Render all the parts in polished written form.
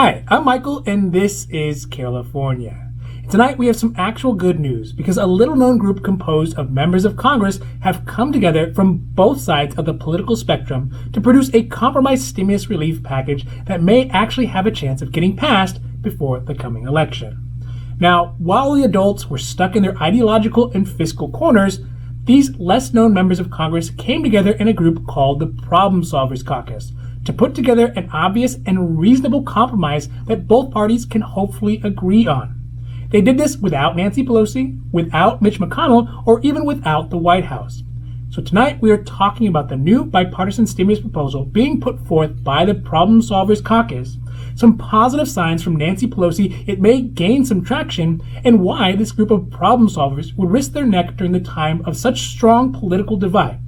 Hi, I'm Michael, and this is Carelifornia. Tonight we have some actual good news because a little-known group composed of members of Congress have come together from both sides of the political spectrum to produce a compromise stimulus relief package that may actually have a chance of getting passed before the coming election. Now, while the adults were stuck in their ideological and fiscal corners, these less-known members of Congress came together in a group called the Problem Solvers Caucus to put together an obvious and reasonable compromise that both parties can hopefully agree on. They did this without Nancy Pelosi, without Mitch McConnell, or even without the White House. So tonight we are talking about the new bipartisan stimulus proposal being put forth by the Problem Solvers Caucus, some positive signs from Nancy Pelosi it may gain some traction, and why this group of problem solvers would risk their neck during the time of such strong political divide.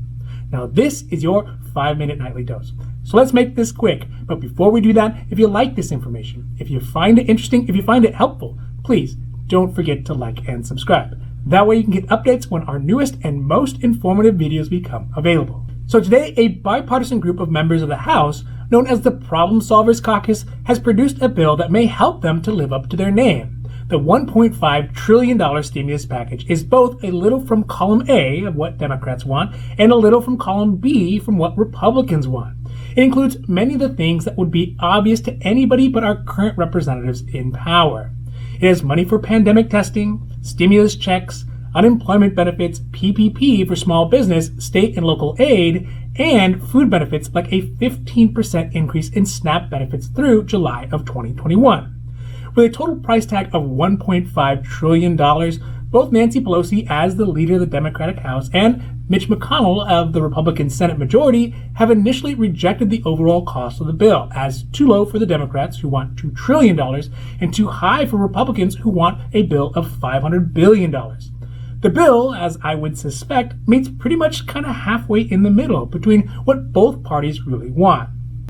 Now this is your 5-minute nightly dose. So let's make this quick. But before we do that, if you like this information, if you find it interesting, if you find it helpful, please don't forget to like and subscribe. That way you can get updates when our newest and most informative videos become available. So today, a bipartisan group of members of the House, known as the Problem Solvers Caucus, has produced a bill that may help them to live up to their name. The $1.5 trillion stimulus package is both a little from column A of what Democrats want and a little from column B from what Republicans want. It includes many of the things that would be obvious to anybody but our current representatives in power. It has money for pandemic testing, stimulus checks, unemployment benefits, PPP for small business, state and local aid, and food benefits like a 15% increase in SNAP benefits through July of 2021. With a total price tag of $1.5 trillion, both Nancy Pelosi as the leader of the Democratic House and Mitch McConnell of the Republican Senate majority have initially rejected the overall cost of the bill as too low for the Democrats, who want $2 trillion, and too high for Republicans, who want a bill of $500 billion. The bill, as I would suspect, meets pretty much kind of halfway in the middle between what both parties really want.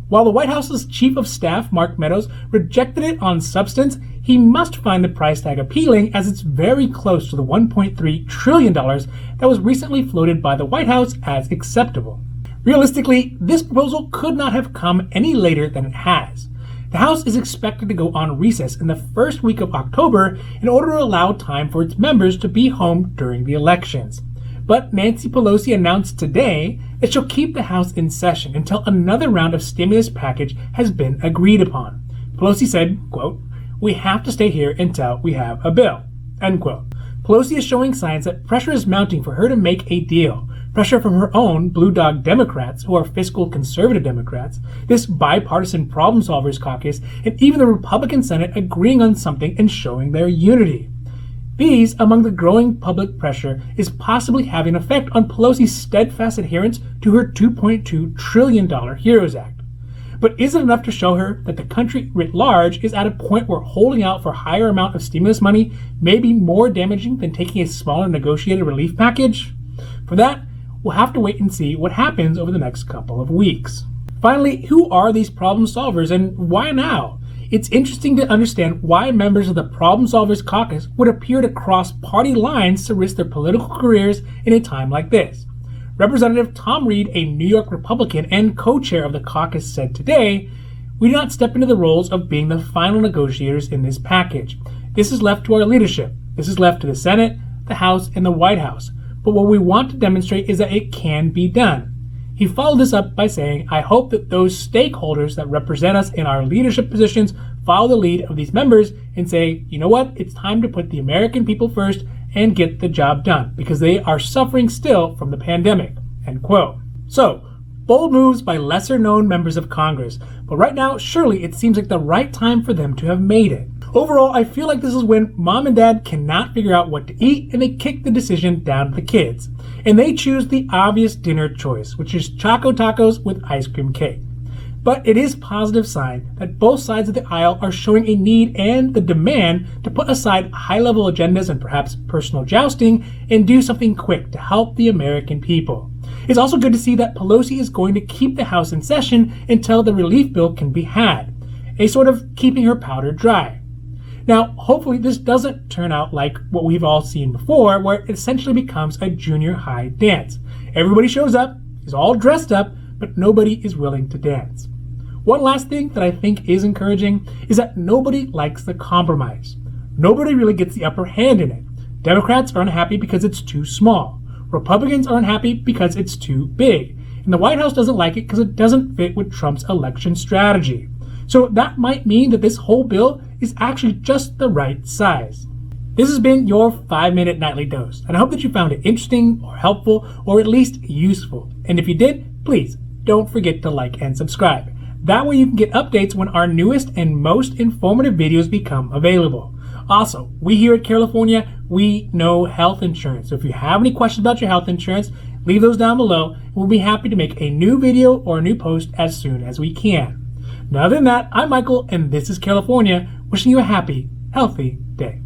While the White House's Chief of Staff, Mark Meadows, rejected it on substance, he must find the price tag appealing as it's very close to the $1.3 trillion that was recently floated by the White House as acceptable. Realistically, this proposal could not have come any later than it has. The House is expected to go on recess in the first week of October in order to allow time for its members to be home during the elections. But Nancy Pelosi announced today that she'll keep the House in session until another round of stimulus package has been agreed upon. Pelosi said, quote, "We have to stay here until we have a bill," end quote. Pelosi is showing signs that pressure is mounting for her to make a deal. Pressure from her own Blue Dog Democrats, who are fiscal conservative Democrats, this bipartisan Problem Solvers Caucus, and even the Republican Senate agreeing on something and showing their unity. These, among the growing public pressure, is possibly having an effect on Pelosi's steadfast adherence to her $2.2 trillion HEREOS Act. But is it enough to show her that the country writ large is at a point where holding out for a higher amount of stimulus money may be more damaging than taking a smaller negotiated relief package? For that, we'll have to wait and see what happens over the next couple of weeks. Finally, who are these problem solvers and why now? It's interesting to understand why members of the Problem Solvers Caucus would appear to cross party lines to risk their political careers in a time like this. Representative Tom Reed, a New York Republican and co-chair of the caucus, said today, "We do not step into the roles of being the final negotiators in this package. This is left to our leadership. This is left to the Senate, the House, and the White House. But what we want to demonstrate is that it can be done." He followed this up by saying, "I hope that those stakeholders that represent us in our leadership positions follow the lead of these members and say, you know what, it's time to put the American people first and get the job done because they are suffering still from the pandemic," end quote. So, bold moves by lesser known members of Congress, but right now, surely it seems like the right time for them to have made it. Overall, I feel like this is when mom and dad cannot figure out what to eat and they kick the decision down to the kids. And they choose the obvious dinner choice, which is Choco Tacos with ice cream cake. But it is a positive sign that both sides of the aisle are showing a need and the demand to put aside high-level agendas and perhaps personal jousting and do something quick to help the American people. It's also good to see that Pelosi is going to keep the House in session until the relief bill can be had, a sort of keeping her powder dry. Now, hopefully this doesn't turn out like what we've all seen before, where it essentially becomes a junior high dance. Everybody shows up, is all dressed up, but nobody is willing to dance. One last thing that I think is encouraging is that nobody likes the compromise. Nobody really gets the upper hand in it. Democrats are unhappy because it's too small. Republicans are unhappy because it's too big. And the White House doesn't like it because it doesn't fit with Trump's election strategy. So that might mean that this whole bill is actually just the right size. This has been your 5-minute nightly dose, and I hope that you found it interesting or helpful or at least useful. And if you did, please don't forget to like and subscribe. That way you can get updates when our newest and most informative videos become available. Also, we here at Carelifornia, we know health insurance. So if you have any questions about your health insurance, leave those down below. We'll be happy to make a new video or a new post as soon as we can. Now, other than that, I'm Michael, and this is Carelifornia, wishing you a happy, healthy day.